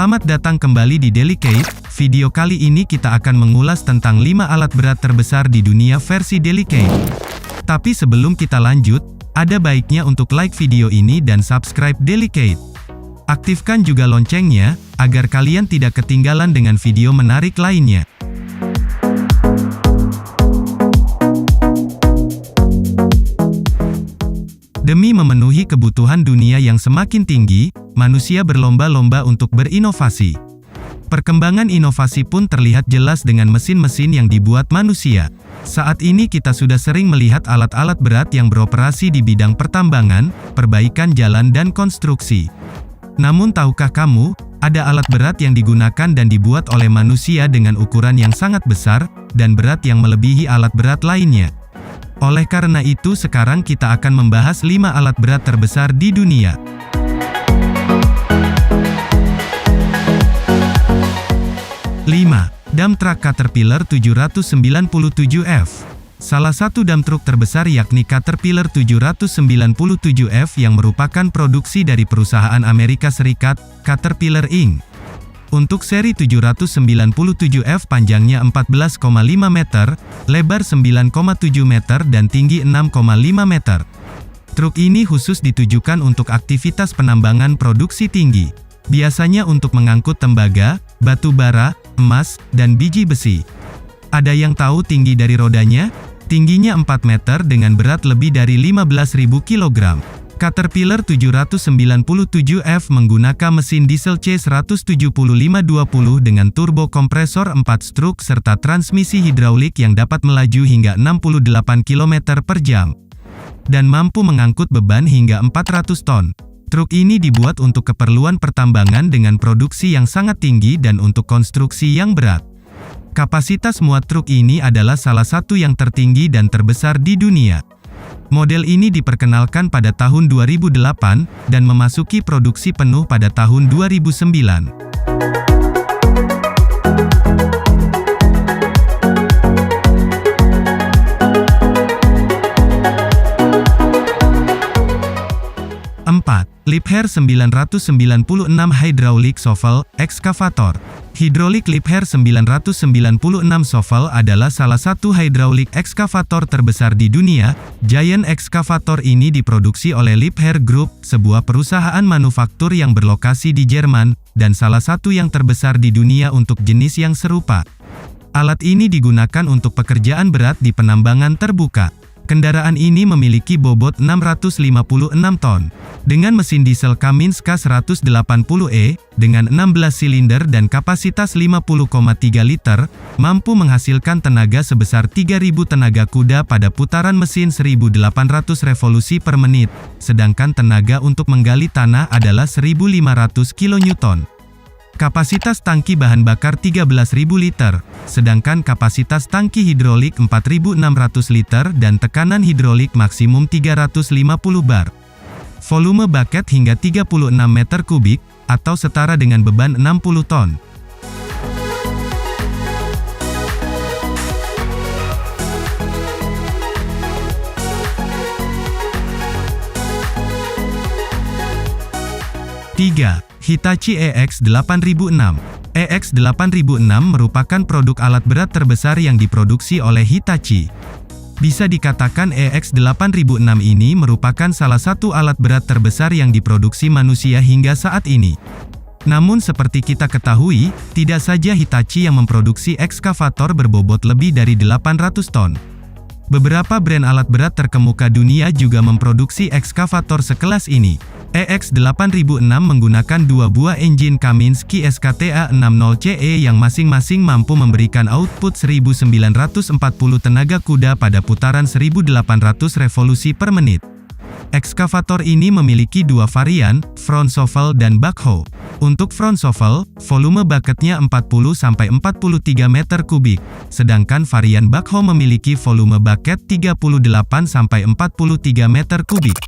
Selamat datang kembali di Delicate. Video kali ini kita akan mengulas tentang 5 alat berat terbesar di dunia versi Delicate. Tapi sebelum kita lanjut, ada baiknya untuk like video ini dan subscribe Delicate. Aktifkan juga loncengnya, agar kalian tidak ketinggalan dengan video menarik lainnya. Demi memenuhi kebutuhan dunia yang semakin tinggi, manusia berlomba-lomba untuk berinovasi. Perkembangan inovasi pun terlihat jelas dengan mesin-mesin yang dibuat manusia. Saat ini kita sudah sering melihat alat-alat berat yang beroperasi di bidang pertambangan, perbaikan jalan dan konstruksi. Namun tahukah kamu, ada alat berat yang digunakan dan dibuat oleh manusia dengan ukuran yang sangat besar, dan berat yang melebihi alat berat lainnya. Oleh karena itu sekarang kita akan membahas 5 alat berat terbesar di dunia. 5. Dump Truck Caterpillar 797F. Salah satu dump truk terbesar yakni Caterpillar 797F yang merupakan produksi dari perusahaan Amerika Serikat, Caterpillar Inc. Untuk seri 797F panjangnya 14,5 meter, lebar 9,7 meter dan tinggi 6,5 meter. Truk ini khusus ditujukan untuk aktivitas penambangan produksi tinggi. Biasanya untuk mengangkut tembaga, batu bara, emas, dan biji besi. Ada yang tahu tinggi dari rodanya? Tingginya 4 meter dengan berat lebih dari 15.000 kg. Caterpillar 797F menggunakan mesin diesel C175-20 dengan turbo kompresor 4 stroke serta transmisi hidraulik yang dapat melaju hingga 68 km per jam. Dan mampu mengangkut beban hingga 400 ton. Truk ini dibuat untuk keperluan pertambangan dengan produksi yang sangat tinggi dan untuk konstruksi yang berat. Kapasitas muat truk ini adalah salah satu yang tertinggi dan terbesar di dunia. Model ini diperkenalkan pada tahun 2008, dan memasuki produksi penuh pada tahun 2009. 4. Liebherr 996 Hydraulic Shovel Excavator. Hydraulic Liebherr 996 Shovel adalah salah satu hydraulic excavator terbesar di dunia. Giant excavator ini diproduksi oleh Liebherr Group, sebuah perusahaan manufaktur yang berlokasi di Jerman, dan salah satu yang terbesar di dunia untuk jenis yang serupa. Alat ini digunakan untuk pekerjaan berat di penambangan terbuka. Kendaraan ini memiliki bobot 656 ton. Dengan mesin diesel Cummins K180E, dengan 16 silinder dan kapasitas 50,3 liter, mampu menghasilkan tenaga sebesar 3.000 tenaga kuda pada putaran mesin 1.800 revolusi per menit, sedangkan tenaga untuk menggali tanah adalah 1.500 kN. Kapasitas tangki bahan bakar 13.000 liter, sedangkan kapasitas tangki hidrolik 4.600 liter dan tekanan hidrolik maksimum 350 bar. Volume bucket hingga 36 meter kubik, atau setara dengan beban 60 ton. Tiga. Hitachi EX8006. EX8006 merupakan produk alat berat terbesar yang diproduksi oleh Hitachi. Bisa dikatakan EX8006 ini merupakan salah satu alat berat terbesar yang diproduksi manusia hingga saat ini. Namun seperti kita ketahui, tidak saja Hitachi yang memproduksi ekskavator berbobot lebih dari 800 ton. Beberapa brand alat berat terkemuka dunia juga memproduksi ekskavator sekelas ini. EX8006 menggunakan 2 buah engine Cummins KSKTA60CE yang masing-masing mampu memberikan output 1940 tenaga kuda pada putaran 1800 revolusi per menit. Ekskavator ini memiliki 2 varian, front shovel dan backhoe. Untuk front shovel, volume bucketnya 40-43 meter kubik, sedangkan varian backhoe memiliki volume bucket 38-43 meter kubik.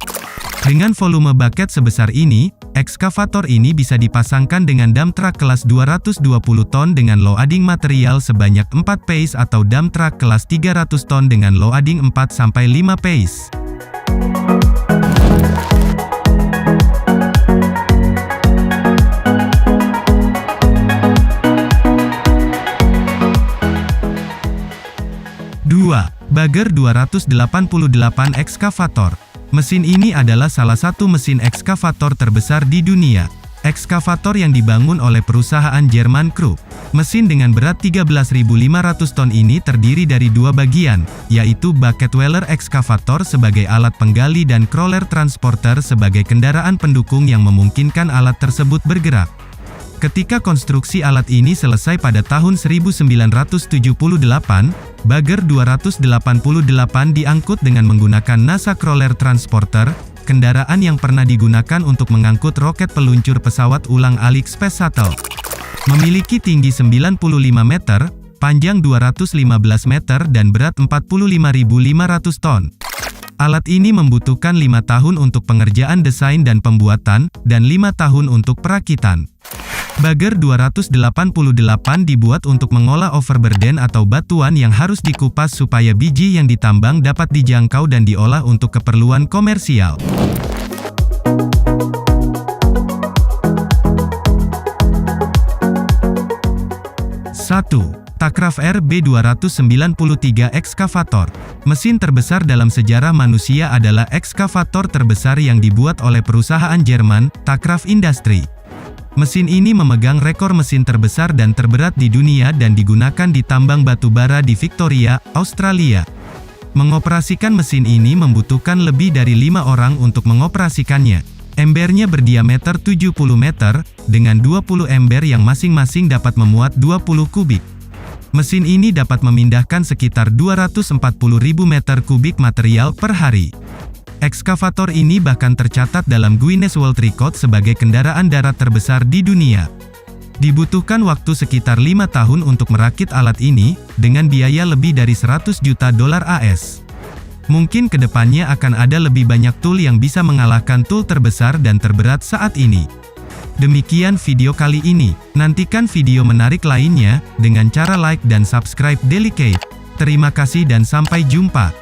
Dengan volume bucket sebesar ini, ekskavator ini bisa dipasangkan dengan dump truck kelas 220 ton dengan loading material sebanyak 4 pace atau dump truck kelas 300 ton dengan loading 4-5 pace. 4. 2. Bagger 288 ekskavator. Mesin ini adalah salah satu mesin ekskavator terbesar di dunia. Ekskavator yang dibangun oleh perusahaan Jerman Krupp. Mesin dengan berat 13.500 ton ini terdiri dari dua bagian, yaitu bucket wheeler ekskavator sebagai alat penggali dan crawler transporter sebagai kendaraan pendukung yang memungkinkan alat tersebut bergerak. Ketika konstruksi alat ini selesai pada tahun 1978, Bagger 288 diangkut dengan menggunakan NASA Crawler Transporter, kendaraan yang pernah digunakan untuk mengangkut roket peluncur pesawat ulang-alik Space Shuttle. Memiliki tinggi 95 meter, panjang 215 meter dan berat 45.500 ton. Alat ini membutuhkan 5 tahun untuk pengerjaan desain dan pembuatan, dan 5 tahun untuk perakitan. Bagger 288 dibuat untuk mengolah overburden atau batuan yang harus dikupas supaya biji yang ditambang dapat dijangkau dan diolah untuk keperluan komersial. Takraf RB293 ekskavator. Mesin terbesar dalam sejarah manusia adalah ekskavator terbesar yang dibuat oleh perusahaan Jerman, Takraf Industri. Mesin ini memegang rekor mesin terbesar dan terberat di dunia dan digunakan di tambang batu bara di Victoria, Australia. Mengoperasikan mesin ini membutuhkan lebih dari 5 orang untuk mengoperasikannya. Embernya berdiameter 70 meter, dengan 20 ember yang masing-masing dapat memuat 20 kubik. Mesin ini dapat memindahkan sekitar 240.000 meter kubik material per hari. Ekskavator ini bahkan tercatat dalam Guinness World Record sebagai kendaraan darat terbesar di dunia. Dibutuhkan waktu sekitar 5 tahun untuk merakit alat ini, dengan biaya lebih dari 100 juta dolar AS. Mungkin kedepannya akan ada lebih banyak tool yang bisa mengalahkan tool terbesar dan terberat saat ini. Demikian video kali ini, nantikan video menarik lainnya, dengan cara like dan subscribe Delicate. Terima kasih dan sampai jumpa.